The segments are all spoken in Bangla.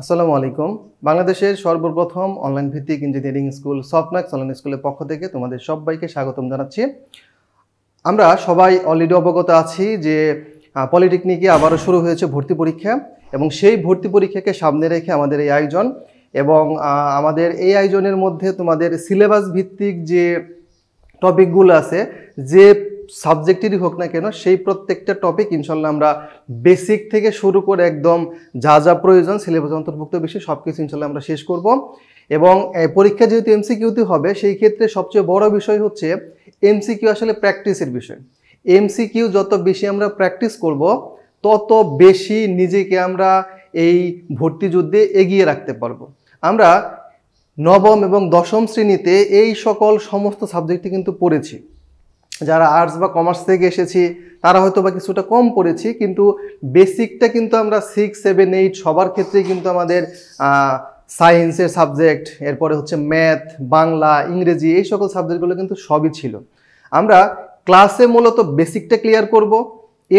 আসসালামু আলাইকুম। বাংলাদেশের সর্বপ্রথম অনলাইন ভিত্তিক ইঞ্জিনিয়ারিং স্কুল সফটম্যাক্স অনলাইন স্কুলের পক্ষ থেকে তোমাদের সবাইকে স্বাগতম জানাচ্ছি। আমরা সবাই অলরেডি অবগত আছি যে পলিটেকনিকে আবারও শুরু হয়েছে ভর্তি পরীক্ষা এবং সেই ভর্তি পরীক্ষাকে সামনে রেখে আমাদের এই আয়োজন এবং আমাদের এই আয়োজনের মধ্যে তোমাদের সিলেবাস ভিত্তিক যে টপিকগুলো আছে, যে সাবজেক্টেরই হোক না কেন, সেই প্রত্যেকটা টপিক ইনশাল্লাহ আমরা বেসিক থেকে শুরু করে একদম যা যা প্রয়োজন সিলেবাস অন্তর্ভুক্ত বিষয় সব কিছু ইনশাল্লাহ আমরা শেষ করব। এবং পরীক্ষা যেহেতু এমসিকিউতে হবে, সেই ক্ষেত্রে সবচেয়ে বড় বিষয় হচ্ছে এমসিকিউ আসলে প্র্যাকটিসের বিষয়। এমসিকিউ যত বেশি আমরা প্র্যাকটিস করব, তত বেশি নিজেকে আমরা এই ভর্তি যুদ্ধে এগিয়ে রাখতে পারবো। আমরা নবম এবং দশম শ্রেণীতে এই সকল সমস্ত সাবজেক্টে কিন্তু পড়েছি। যারা আর্টস বা কমার্স থেকে এসেছি তারা হয়তো বা কিছুটা কম পড়েছি, কিন্তু বেসিকটা কিন্তু আমরা 6, 7, 8 সবার ক্ষেত্রেই কিন্তু আমাদের সায়েন্সের সাবজেক্ট, এরপরে হচ্ছে ম্যাথ, বাংলা, ইংরেজি, এই সকল সাবজেক্টগুলো কিন্তু সবই ছিল। আমরা ক্লাসে মূলত বেসিকটা ক্লিয়ার করব,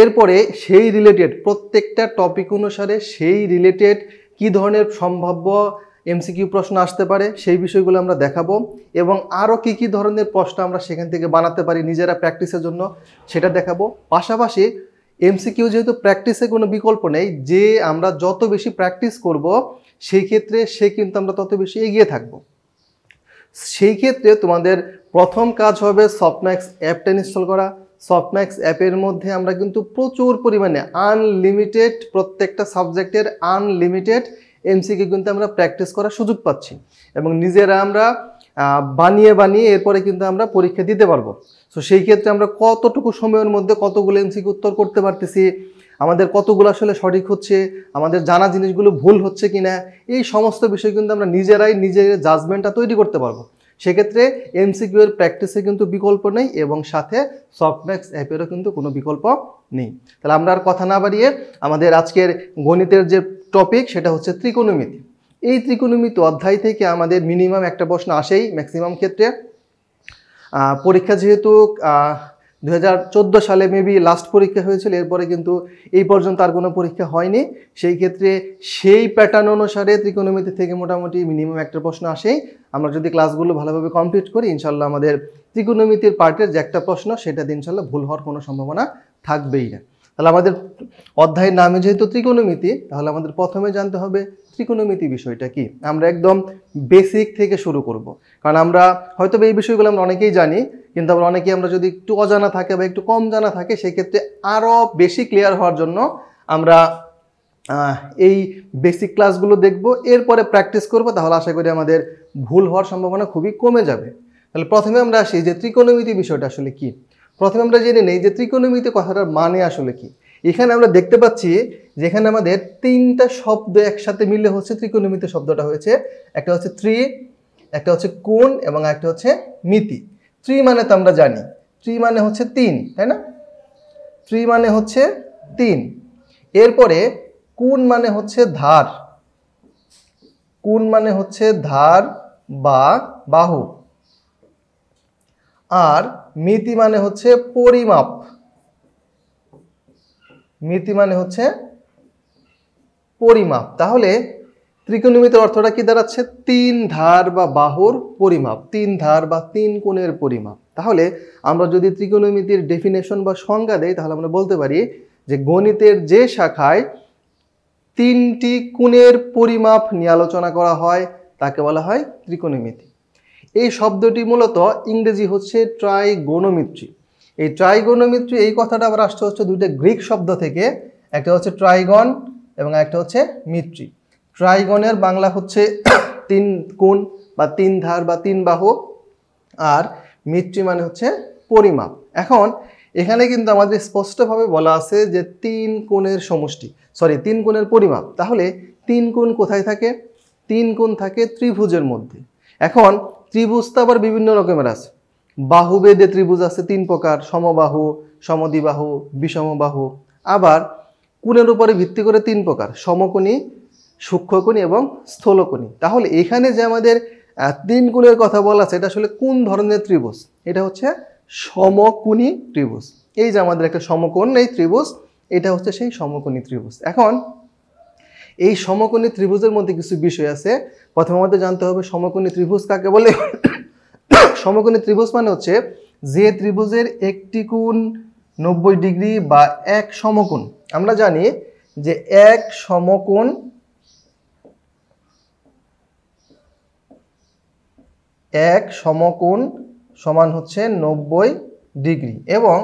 এরপরে সেই রিলেটেড প্রত্যেকটা টপিক অনুসারে সেই রিলেটেড কী ধরনের সম্ভাব্য এমসিকিউ প্রশ্ন আসতে পারে সেই বিষয়গুলো আমরা দেখাবো এবং আরও কী ধরনের প্রশ্ন আমরা সেখান থেকে বানাতে পারি নিজেরা প্র্যাকটিসের জন্য সেটা দেখাবো। পাশাপাশি এমসিকিউ যেহেতু প্র্যাকটিসে কোনো বিকল্প নেই, যে আমরা যত বেশি প্র্যাকটিস করব সেই ক্ষেত্রে কিন্তু আমরা তত বেশি এগিয়ে থাকব। সেই ক্ষেত্রে তোমাদের প্রথম কাজ হবে সফটম্যাক্স অ্যাপটা ইনস্টল করা। সফটম্যাক্স অ্যাপের মধ্যে আমরা কিন্তু প্রচুর পরিমাণে আনলিমিটেড প্রত্যেকটা সাবজেক্টের আনলিমিটেড এমসিকিউ কিন্তু আমরা প্র্যাকটিস করার সুযোগ পাচ্ছি এবং নিজেরা আমরা বানিয়ে এরপরে কিন্তু আমরা পরীক্ষা দিতে পারবো। সো সেই ক্ষেত্রে আমরা কতটুকু সময়ের মধ্যে কতগুলো এমসিকিউ উত্তর করতে পারতেছি, আমাদের কতগুলো আসলে সঠিক হচ্ছে, আমাদের জানা জিনিসগুলো ভুল হচ্ছে কিনা, এই সমস্ত বিষয় কিন্তু আমরা নিজেরাই নিজের জাজমেন্টটা তৈরি করতে পারবো। সেক্ষেত্রে এমসিকিউ এর প্র্যাকটিসে কিন্তু বিকল্প নেই এবং সাথে সফটম্যাক্স অ্যাপেরও কিন্তু কোনো বিকল্প নেই। তাহলে আমরা আর কথা না বাড়িয়ে আমাদের আজকের গণিতের যে টপিক সেটা হচ্ছে ত্রিকোণমিতি। এই ত্রিকোণমিতি অধ্যায় থেকে আমাদের মিনিমাম একটা প্রশ্ন আসেই ম্যাক্সিমাম ক্ষেত্রে। পরীক্ষা যেহেতু 2014 সালে মেবি লাস্ট পরীক্ষা হয়েছিল, এরপরে কিন্তু এই পর্যন্ত আর কোনো পরীক্ষা হয়নি। সেই ক্ষেত্রে সেই প্যাটার্ন অনুসারে ত্রিকোণমিতি থেকে মোটামুটি মিনিমাম একটা প্রশ্ন আসেই। আমরা যদি ক্লাসগুলো ভালোভাবে কমপ্লিট করি ইনশাল্লাহ আমাদের ত্রিকোণমিতির পার্টের যে একটা প্রশ্ন সেটা দিয়ে ইনশাল্লাহ ভুল হওয়ার কোনো সম্ভাবনা থাকবেই না। তাহলে আমাদের অধ্যায়ের নামে যেহেতু ত্রিকোণমিতি, তাহলে আমাদের প্রথমে জানতে হবে ত্রিকোণমিতি বিষয়টা কি। আমরা একদম বেসিক থেকে শুরু করব, কারণ আমরা হয়তো এই বিষয়গুলো আমরা অনেকেই জানি, কিন্তু আমরা যদি একটু অজানা থাকে বা একটু কম জানা থাকে সেক্ষেত্রে আরও বেশি ক্লিয়ার হওয়ার জন্য আমরা এই বেসিক ক্লাসগুলো দেখব, এরপরে প্র্যাকটিস করব, তাহলে আশা করি আমাদের ভুল হওয়ার সম্ভাবনা খুবই কমে যাবে। তাহলে প্রথমে আমরা আসি যে ত্রিকোণমিতি বিষয়টা আসলে কি। প্রথমে আমরা জেনে নেই যে ত্রিকোণমিতি কথাটার মানে আসলে কি। এখানে আমরা দেখতে পাচ্ছি যেখানে আমাদের তিনটা শব্দ একসাথে মিলে হচ্ছে ত্রিকোণমিতি শব্দটা হয়েছে। একটা হচ্ছে ত্রি, একটা হচ্ছে কোণ এবং একটা হচ্ছে মিতি। ত্রি মানে তো আমরা জানি, ত্রি মানে হচ্ছে 3, তাই না? ত্রি মানে হচ্ছে 3। এরপরে কোণ মানে হচ্ছে ধার, কোণ মানে হচ্ছে ধার বা বাহু। আর মিতি মানে হচ্ছে পরিমাপ, মিতি মানে হচ্ছে পরিমাপ। তাহলে ত্রিকোণমিতির অর্থটা কি দাঁড়াচ্ছে? 3 ধার বা বাহুর পরিমাপ, 3 ধার বা 3 কোণের পরিমাপ। তাহলে আমরা যদি ত্রিকোণমিতির ডেফিনেশন বা সংজ্ঞা দেই তাহলে আমরা বলতে পারি যে গণিতের যে শাখায় 3টি কোণের পরিমাপ নিয়ে আলোচনা করা হয় তাকে বলা হয় ত্রিকোণমিতি। এই শব্দটি মূলত ইংরেজি হচ্ছে ট্রাইগোনোমেট্রি। এই ট্রাইগোনোমেট্রি এই কথাটা আবার আসছে হচ্ছে দুইটা গ্রিক শব্দ থেকে, একটা হচ্ছে ট্রাইগন এবং একটা হচ্ছে মিট্রি। ট্রাইগনের বাংলা হচ্ছে 3 কোণ বা 3 ধার বা 3 বাহু, আর মিট্রি মানে হচ্ছে পরিমাপ। এখন এখানে কিন্তু আমাদের স্পষ্টভাবে বলা আছে যে 3 কোণের সমষ্টি, 3 কোণের পরিমাপ। তাহলে 3 কোণ কোথায় থাকে? 3 কোণ থাকে ত্রিভুজের মধ্যে। এখন ত্রিভুজ তো আবার বিভিন্ন রকমের আছে। বাহুবেদে ত্রিভুজ আছে 3 প্রকার: সমবাহু, সমদ্বিবাহু, বিষমবাহু। আবার কোণের উপরে ভিত্তি করে 3 প্রকার: সমকোণী, সূক্ষ্মকোণী এবং স্থূলকোণী। তাহলে এখানে যে আমাদের 3 কোণের কথা বলা আছে এটা আসলে কোন ধরনের ত্রিভুজ? এটা হচ্ছে সমকোণী ত্রিভুজ। এই যে আমাদের একটা সমকোণ এই ত্রিভুজ, এটা হচ্ছে সেই সমকোণী ত্রিভুজ। এখন এই সমকোণী ত্রিভুজের মধ্যে কিছু বিষয় আছে। প্রথমে আমাদের জানতে হবে সমকোণী ত্রিভুজ কাকে বলে। সমকোণী ত্রিভুজ মানে হচ্ছে যে ত্রিভুজের একটি কোণ 90 ডিগ্রি বা এক সমকোণ। আমরা জানি যে এক সমকোণ সমান হচ্ছে 90 ডিগ্রি। এবং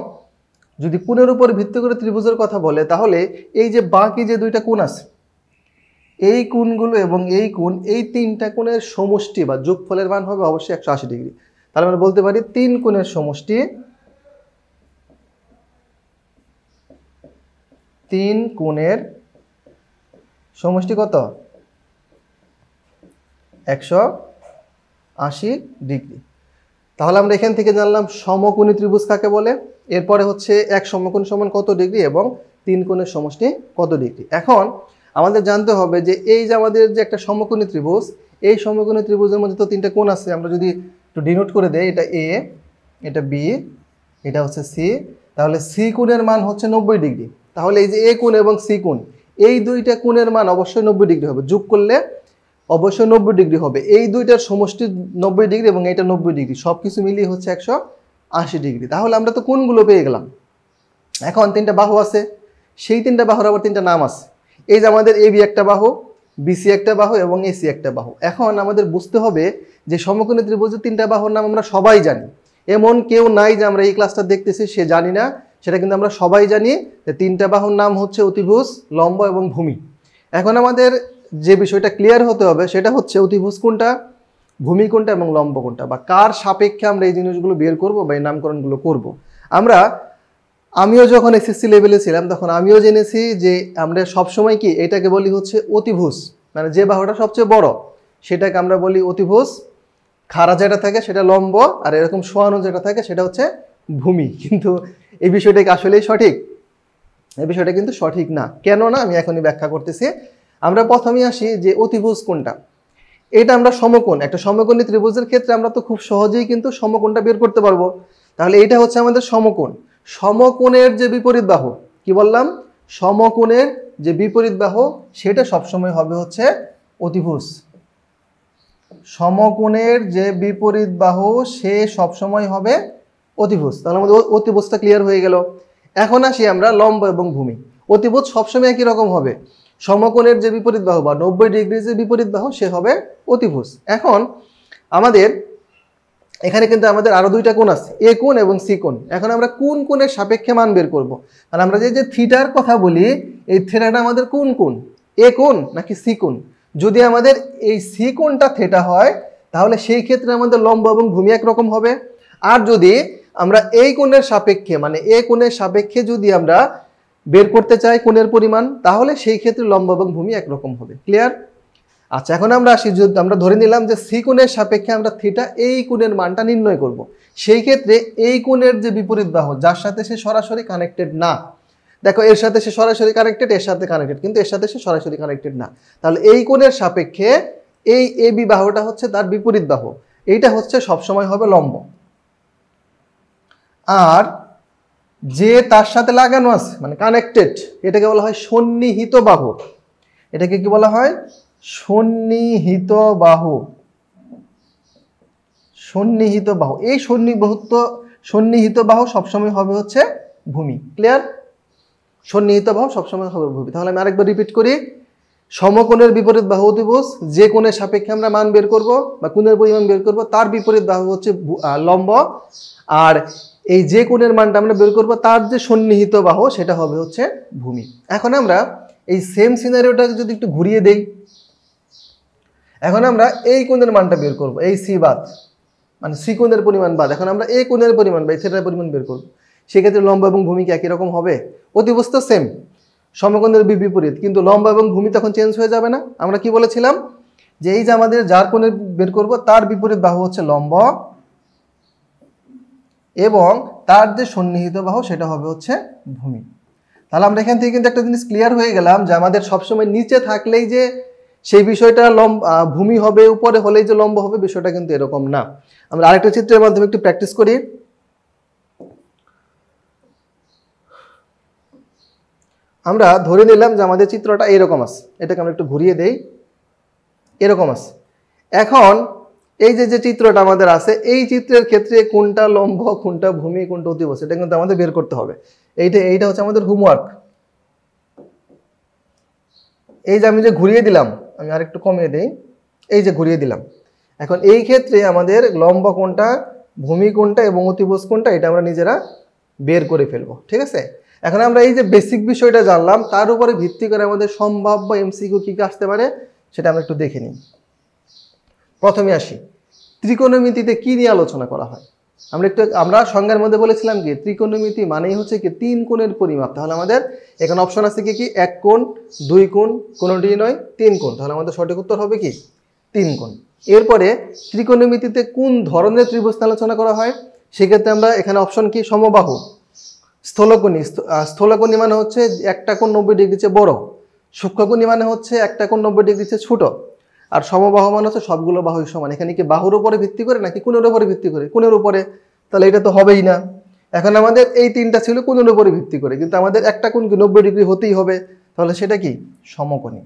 যদি কোণের উপর ভিত্তি করে ত্রিভুজের কথা বলে তাহলে এই যে বাকি যে দুইটা কোণ আছে, এই কোণগুলো এবং এই কোণ, এই তিনটা কোণের সমষ্টি বা যোগফলের মান হবে অবশ্যই 180 ডিগ্রি। তাহলে আমরা বলতে পারি তিন কোণের সমষ্টি, তিন কোণের সমষ্টি কত? 180 ডিগ্রি। তাহলে আমরা এখান থেকে জানলাম সমকোণী ত্রিভুজ কাকে বলে। এরপরে হচ্ছে এক সমকোণ সমান কত ডিগ্রি এবং তিন কোণের সমষ্টি কত ডিগ্রি। এখন আমাদের জানতে হবে যে এই যে আমাদের যে একটা সমকোণী ত্রিভুজ, এই সমকোণী ত্রিভুজের মধ্যে তো তিনটা কোণ আছে। আমরা যদি একটু ডিনোট করে দেই, এটা এ, এটা বি, এটা হচ্ছে সি, তাহলে সি কোণের মান হচ্ছে 90 ডিগ্রি। তাহলে এই যে এ কোণ এবং সি কোণ, এই দুইটা কোণের মান অবশ্যই 90 ডিগ্রি হবে, যোগ করলে অবশ্যই 90 ডিগ্রি হবে। এই দুইটার সমষ্টি 90 ডিগ্রি এবং এইটা 90 ডিগ্রি, সব কিছু মিলিয়ে হচ্ছে 180 ডিগ্রি। তাহলে আমরা তো কোণগুলো পেয়ে গেলাম। এখন তিনটা বাহু আছে, সেই তিনটা বাহুর আবার তিনটা নাম আছে। এই যে আমাদের এ বি একটা বাহু, বিসি একটা বাহু এবং এসি একটা বাহু। এখন আমাদের বুঝতে হবে যে সমকোণী ত্রিভুজের তিনটা বাহুর নাম আমরা সবাই জানি। এমন কেউ নাই যে আমরা এই ক্লাসটা দেখতেছি সে জানি না, সেটা কিন্তু আমরা সবাই জানি যে তিনটা বাহুর নাম হচ্ছে অতিভুজ, লম্ব এবং ভূমি। এখন আমাদের যে বিষয়টা ক্লিয়ার হতে হবে সেটা হচ্ছে অতিভুজ কোনটা, ভূমি কোনটা এবং লম্ব কোনটা, বা কার সাপেক্ষে আমরা এই জিনিসগুলো বের করব বা এই নামকরণগুলো করব। আমিও যখন এসএসসি লেভেলে ছিলাম তখন আমিও জেনেছি যে আমরা সবসময় কি এটাকে বলি হচ্ছে অতিভুজ, মানে যে বাহুটা সবচেয়ে বড় সেটাকে আমরা বলি অতিভুজ, খাড়া যেটা থাকে সেটা লম্ব, আর এরকম শোয়ানো যেটা থাকে সেটা হচ্ছে ভূমি। কিন্তু এই বিষয়টা কি আসলেই সঠিক? এই বিষয়টা কিন্তু সঠিক না। কেন না আমি এখনই ব্যাখ্যা করতেছি। আমরা প্রথমেই আসি যে অতিভুজ কোনটা। এটা আমরা সমকোণ, একটা সমকোণী ত্রিভুজের ক্ষেত্রে আমরা তো খুব সহজেই কিন্তু সমকোণটা বের করতে পারবো। তাহলে এটা হচ্ছে আমাদের সমকোণ। সমকোণের যে বিপরীত বাহু, কি বললাম? সমকোণের যে বিপরীত বাহু সেটা সবসময় হবে হচ্ছে অতিভুজ। সমকোণের যে বিপরীত বাহু সে সবসময় হবে অতিভুজ। তাহলে আমাদের অতিভুজটা ক্লিয়ার হয়ে গেল। এখন আসি আমরা লম্ব এবং ভূমি। অতিভুজ সবসময় একই রকম হবে, সমকোণের যে বিপরীত বাহু বা 90 ডিগ্রি যে বিপরীত বাহু সে হবে অতিভুজ। এখন আমাদের এখানে কিন্তু আমাদের আরো দুইটা কোণ আছে, এ কোণ এবং সি কোণ। এখন আমরা কোন কোণের সাপেক্ষে মান বের করব? আর আমরা যে থিটার কথা বলি, এই থিটাটা আমাদের কোন কোণ, এ কোণ নাকি সি কোণ? যদি আমাদের এই সি কোণটা থিটা হয় তাহলে সেই ক্ষেত্রে আমাদের লম্ব এবং ভূমি একরকম হবে। আর যদি আমরা এই কোণের সাপেক্ষে মানে এ কোণের সাপেক্ষে যদি আমরা বের করতে চাই কোণের পরিমাণ, তাহলে সেই ক্ষেত্রে লম্ব এবং ভূমি একরকম হবে। ক্লিয়ার? আচ্ছা, এখন আমরা আসি, যদি আমরা ধরে নিলাম যে সি কোণের সাপেক্ষে আমরা থিটা এই কোণের মানটা নির্ণয় করব, সেই ক্ষেত্রে এই কোণের যে বিপরীত বাহু যার সাথে সে সরাসরি কানেক্টেড না, দেখো এর সাথে সে সরাসরি কানেক্টেড, এর সাথে কানেক্টেড, কিন্তু এর সাথে সে সরাসরি কানেক্টেড না, তাহলে এই কোণের সাপেক্ষে এই এ বি বাহুটা হচ্ছে তার বিপরীত বাহু, এইটা হচ্ছে সবসময় হবে লম্ব। আর যে তার সাথে লাগানো আছে মানে কানেক্টেড, এটাকে বলা হয় সন্নিহিত বাহু। এটাকে কি বলা হয়? সন্নিহিত বাহু। সন্নিহিত বাহু, এই সন্নিহিত বাহু সবসময় হবে হচ্ছে ভূমি। ক্লিয়ার? সন্নিহিত বাহু সবসময় হবে ভূমি। তাহলে আমি আরেকবার রিপিট করি, সমকোণের বিপরীত বাহু অতিভুজ, যে কোণের সাপেক্ষে আমরা মান বের করব বা কোণের পরিমাণ বের করব তার বিপরীত বাহু হচ্ছে লম্ব, আর এই যে কোণের মানটা আমরা বের করব তার যে সন্নিহিত বাহু সেটা হবে হচ্ছে ভূমি। এখন আমরা এই সেম সিনারিওটাকে যদি একটু ঘুরিয়ে দেই, এখন আমরা এই কোণের মানটা বের করব, এই সি বাদ মানে সি কোণের পরিমাণ বাদ, এখন আমরা এই কোণের পরিমাণ বা থিটার পরিমাণ বের করব। সেক্ষেত্রে লম্ব এবং ভূমি কি একই রকম হবে? অতিভুজ তো সেম, সমকোণের বিপরীত, কিন্তু লম্ব এবং ভূমি তখন চেঞ্জ হয়ে যাবে না? আমরা কি বলেছিলাম যে এই যে আমাদের যার কোণের বের করব তার বিপরীত বাহু হচ্ছে লম্ব এবং তার যে সন্নিহিত বাহু সেটা হবে হচ্ছে ভূমি। তাহলে আমরা এখান থেকে কিন্তু একটা জিনিস ক্লিয়ার হয়ে গেলাম যে আমাদের সবসময় নিচে থাকলেই যে সেই বিষয়টা ভূমি হবে, উপরে হলেই যে লম্ব হবে, বিষয়টা কিন্তু এরকম না। আমরা আরেকটা চিত্রের মাধ্যমে একটু প্র্যাকটিস করি। আমরা ধরে নিলাম যে আমাদের চিত্রটা এরকম আছে, এটাকে আমরা একটু ঘুরিয়ে দেই, এরকম আছে। এখন এই যে চিত্রটা আমাদের আছে, এই চিত্রের ক্ষেত্রে কোনটা লম্ব, কোনটা ভূমি, কোনটা অতিভুজ, এটা কিন্তু আমাদের বের করতে হবে। এইটা হচ্ছে আমাদের হোমওয়ার্ক। এই যে আমি যে ঘুরিয়ে দিলাম, আমি আরেকটু কমিয়ে দেই, এই যে ঘুরিয়ে দিলাম। এখন এই ক্ষেত্রে আমাদের লম্ব কোনটা, ভূমি কোনটা এবং অতিভুজ কোনটা, এটা আমরা নিজেরা বের করে ফেলবো, ঠিক আছে। এখন আমরা এই যে বেসিক বিষয়টা জানলাম, তার উপরে ভিত্তি করে আমাদের সম্ভাব্য এমসিকিউ কি কি আসতে পারে সেটা আমরা একটু দেখে নিই। প্রথমে আসি, ত্রিকোণমিতিতে কি নিয়ে আলোচনা করা হয়। আমরা সংজ্ঞার মধ্যে বলেছিলাম কি, ত্রিকোণমিতি মানেই হচ্ছে কি 3 কোণের পরিমাপ। তাহলে আমাদের এখানে অপশন আছে কি, 1 কোণ, 2 কোণ, কোনটি নয়, 3 কোণ। তাহলে আমাদের সঠিক উত্তর হবে কি 3 কোণ। এরপরে ত্রিকোণমিতিতে কোন ধরনের ত্রিভুজ আলোচনা করা হয়, সেক্ষেত্রে আমরা এখানে অপশন কি, সমবাহু, স্থলকোণী। স্থলকোণী মানে হচ্ছে একটা কোণ 90 ডিগ্রি চেয়ে বড়, সূক্ষ্মকোণী মানে হচ্ছে একটা কোণ 90 ডিগ্রি চেয়ে ছোট, আর সমবাহু মানে হচ্ছে সবগুলো বাহুই সমান। এখানে কি বাহুর উপরে ভিত্তি করে নাকি কোণের উপরে ভিত্তি করে? কোণের উপরে, তাহলে এটা তো হবেই না। এখন আমাদের এই তিনটা ছিল কোণের উপরে ভিত্তি করে, কিন্তু আমাদের একটা কোণ কি 90 ডিগ্রি হতেই হবে, তাহলে সেটা কি সমকোণী।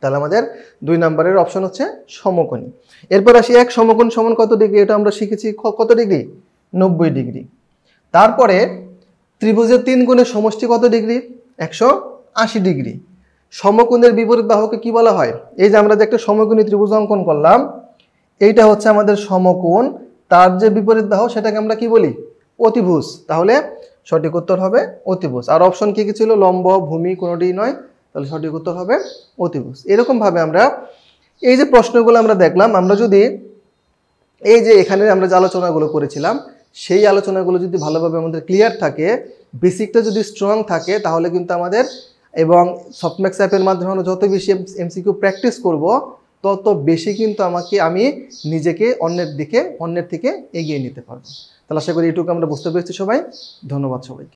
তাহলে আমাদের 2 নম্বরের অপশন হচ্ছে সমকোণী। এরপর আসি, এক সমকোণ সমান কত ডিগ্রি, এটা আমরা শিখেছি কত ডিগ্রি, 90 ডিগ্রি। তারপরে ত্রিভুজের 3 কোণের সমষ্টি কত ডিগ্রি, 180 ডিগ্রি। সমকোণের বিপরীত বাহুকে কি বলা হয়? এই যে আমরা যে একটা সমকোণী ত্রিভুজ অঙ্কন করলাম, এইটা হচ্ছে আমাদের সমকোণ, তার যে বিপরীত বাহু সেটাকে আমরা কি বলি, অতিভুজ। তাহলে সঠিক উত্তর হবে অতিভুজ। আর অপশন কি কি ছিল, লম্ব, ভূমি, কোনটি নয়, তাহলে সঠিক উত্তর হবে অতিভুজ। এরকম ভাবে আমরা এই যে প্রশ্নগুলো আমরা দেখলাম, আমরা যদি এই যে এখানে আমরা যে আলোচনাগুলো করেছিলাম, সেই আলোচনাগুলো যদি ভালোভাবে আমাদের ক্লিয়ার থাকে, বেসিকটা যদি স্ট্রং থাকে, তাহলে কিন্তু আমাদের এবং সফটম্যাক্স অ্যাপের মাধ্যমে আমরা যত বেশি এমসিকিউ প্র্যাকটিস করব, তত বেশি কিন্তু আমি নিজেকে অন্যের থেকে এগিয়ে নিতে পারবো। তাহলে আশা করি এটুকু আমরা বুঝতে পেরেছি সবাই। ধন্যবাদ সবাইকে।